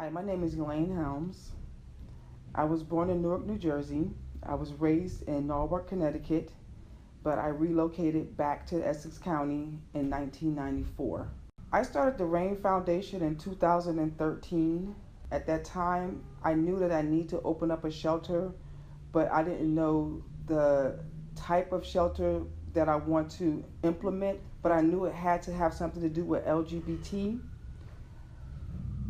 Hi, my name is Elaine Helms. I was born in Newark, New Jersey. I was raised in Norwalk, Connecticut, but I relocated back to Essex County in 1994. I started the RAIN Foundation in 2013. At that time, I knew that I needed to open up a shelter, but I didn't know the type of shelter that I want to implement, but I knew it had to have something to do with LGBT.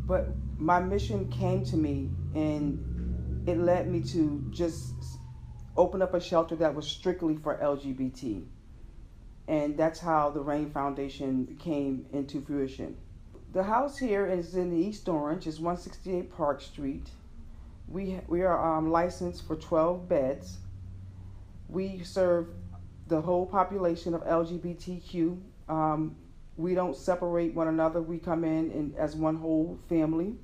But my mission came to me and it led me to just open up a shelter that was strictly for LGBT. And that's how the RAIN Foundation came into fruition. The house here is in the East Orange. It's 168 Park Street. We are licensed for 12 beds. We serve the whole population of LGBTQ. We don't separate one another. We come in as one whole family.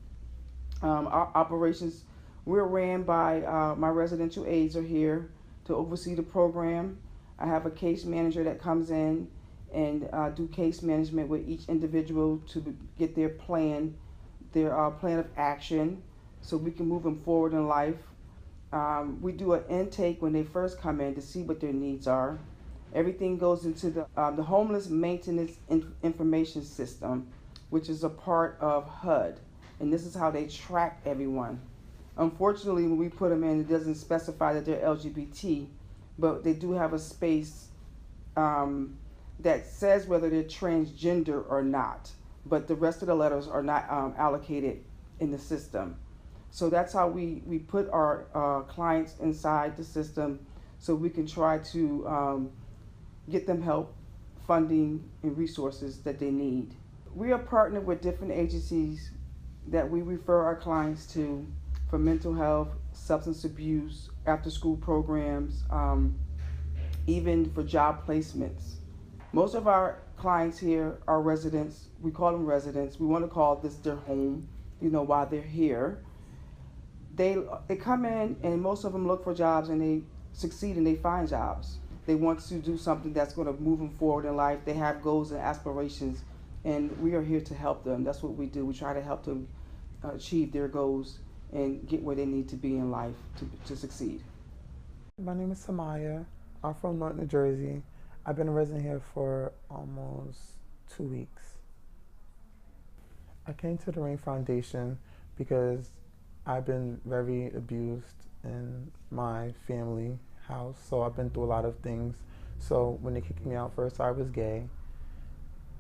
Our operations, we're ran by my residential aides are here to oversee the program. I have a case manager that comes in and do case management with each individual to get their plan of action so we can move them forward in life. We do an intake when they first come in to see what their needs are. Everything goes into the Homeless Maintenance Information System, which is a part of HUD. And this is how they track everyone. Unfortunately, when we put them in, it doesn't specify that they're LGBT, but they do have a space that says whether they're transgender or not. But the rest of the letters are not allocated in the system. So that's how we put our clients inside the system so we can try to get them help, funding, and resources that they need. We are partnered with different agencies that we refer our clients to for mental health, substance abuse, after-school programs, even for job placements. Most of our clients here are residents. We call them residents. We want to call this their home, while they're here. They come in and most of them look for jobs and they succeed and they find jobs. They want to do something that's going to move them forward in life. They have goals and aspirations, and we are here to help them. That's what we do. We try to help them achieve their goals and get where they need to be in life to succeed. My name is Samantha. I'm from North New Jersey. I've been a resident here for almost 2 weeks. I came to the RAIN Foundation because I've been very abused in my family house, so I've been through a lot of things. So when they kicked me out, first I was gay,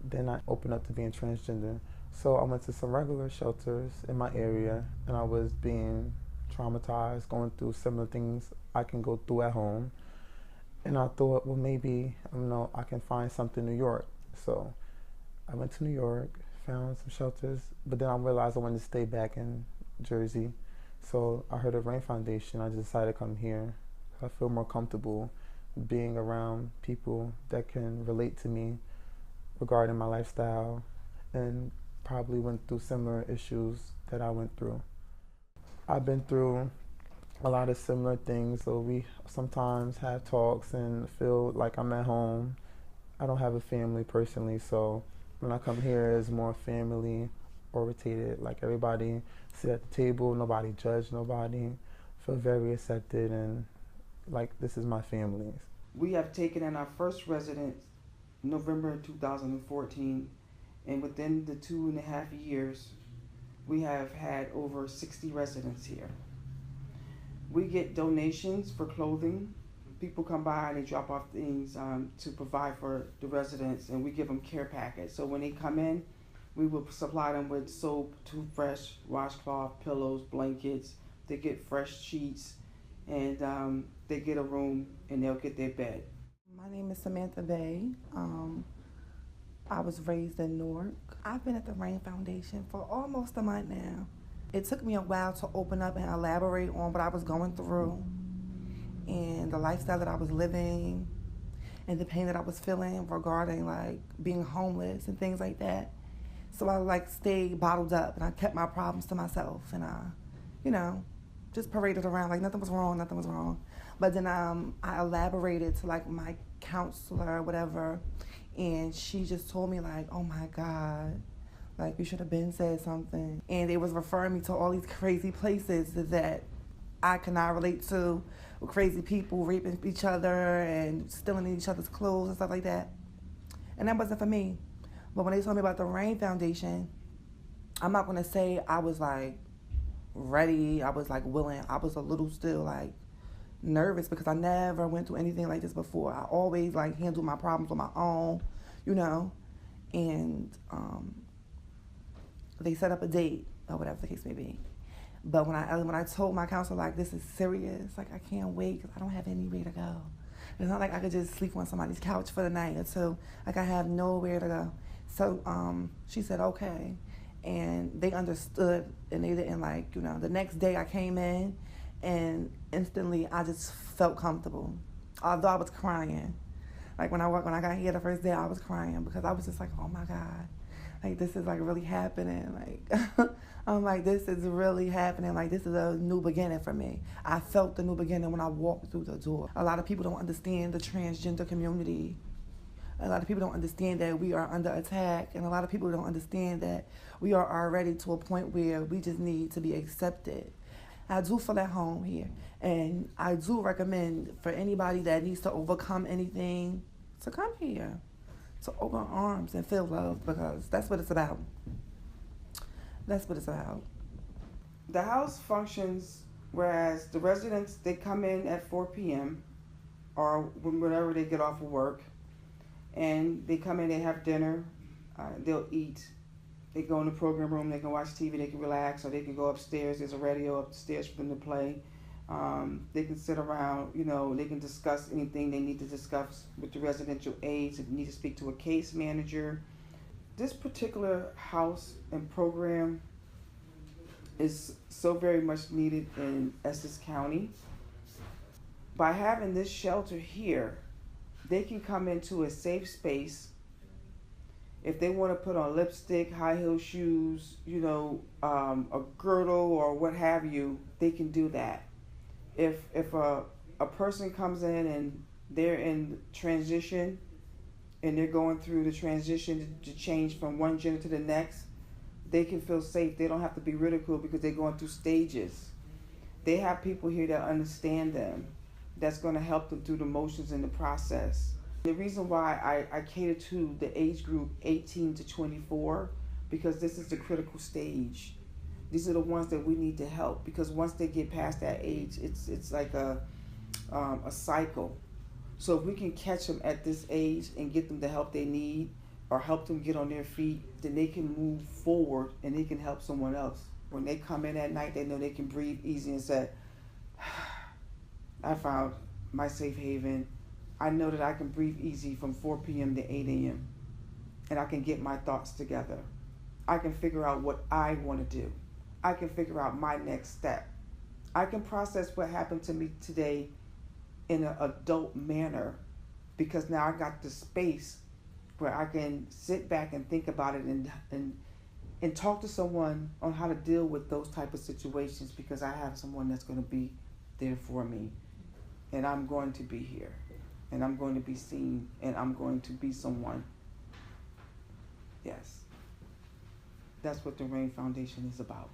then I opened up to being transgender. So I went to some regular shelters in my area and I was being traumatized, going through similar things I can go through at home. And I thought, well, maybe I can find something in New York. So I went to New York, found some shelters, but then I realized I wanted to stay back in Jersey. So I heard of RAIN Foundation. I just decided to come here. I feel more comfortable being around people that can relate to me regarding my lifestyle and probably went through similar issues that I went through. I've been through a lot of similar things, so we sometimes have talks and feel like I'm at home. I don't have a family personally, so when I come here, it's more family orientated. Like everybody sit at the table, nobody judge nobody, feel very accepted, and like this is my family. We have taken in our first resident November 2014, and within the 2.5 years, we have had over 60 residents here. We get donations for clothing. People come by and they drop off things to provide for the residents, and we give them care packets. So when they come in, we will supply them with soap, toothbrush, washcloth, pillows, blankets. They get fresh sheets, and they get a room and they'll get their bed. My name is Samantha Bay. I was raised in Newark. I've been at the RAIN Foundation for almost a month now. It took me a while to open up and elaborate on what I was going through and the lifestyle that I was living and the pain that I was feeling regarding like being homeless and things like that. So I stayed bottled up and I kept my problems to myself and I, just paraded around like nothing was wrong. But then I elaborated to my counselor or whatever, and she just told me oh my God, Like, you should have been said something. And they was referring me to all these crazy places that I cannot relate to, with crazy people raping each other and stealing each other's clothes and stuff like that. And that wasn't for me. But when they told me about the Rain Foundation, I'm not going to say I was like ready, I was like willing. I was a little still like nervous because I never went through anything like this before. I always like handled my problems on my own, you know. And they set up a date or whatever the case may be. But when I told my counselor, like, this is serious, like, I can't wait because I don't have anywhere to go. It's not like I could just sleep on somebody's couch for the night or two. Like, I have nowhere to go. So she said, okay. And they understood, and they didn't, like, you know, the next day I came in, and instantly I just felt comfortable. Although I was crying. Like, when I got here the first day, I was crying because I was just like, oh, my God. Like, this is, like, really happening. Like, I'm like, this is really happening. Like, this is a new beginning for me. I felt the new beginning when I walked through the door. A lot of people don't understand the transgender community. A lot of people don't understand that we are under attack. And a lot of people don't understand that we are already to a point where we just need to be accepted. I do feel at home here. And I do recommend for anybody that needs to overcome anything to come here. To open arms and feel love, because that's what it's about. That's what it's about. The house functions whereas the residents, they come in at 4 p.m. or whenever they get off of work, and they come in, they have dinner, they'll eat, they go in the program room, they can watch TV, they can relax, or they can go upstairs, there's a radio upstairs for them to play. They can sit around, you know, they can discuss anything they need to discuss with the residential aides if you need to speak to a case manager. This particular house and program is so very much needed in Essex County. By having this shelter here, they can come into a safe space. If they want to put on lipstick, high heel shoes, you know, a girdle or what have you, they can do that. If a person comes in and they're in transition and they're going through the transition to change from one gender to the next, they can feel safe. They don't have to be ridiculed because they're going through stages. They have people here that understand them, that's going to help them through the motions in the process. The reason why I cater to the age group 18 to 24, because this is the critical stage. These are the ones that we need to help, because once they get past that age, it's like a cycle. So if we can catch them at this age and get them the help they need, or help them get on their feet, then they can move forward and they can help someone else. When they come in at night, they know they can breathe easy and say, I found my safe haven. I know that I can breathe easy from 4 p.m. to 8 a.m. and I can get my thoughts together. I can figure out what I want to do. I can figure out my next step. I can process what happened to me today in an adult manner, because now I got the space where I can sit back and think about it and talk to someone on how to deal with those type of situations, because I have someone that's going to be there for me, and I'm going to be here, and I'm going to be seen, and I'm going to be someone. Yes. That's what the Rain Foundation is about.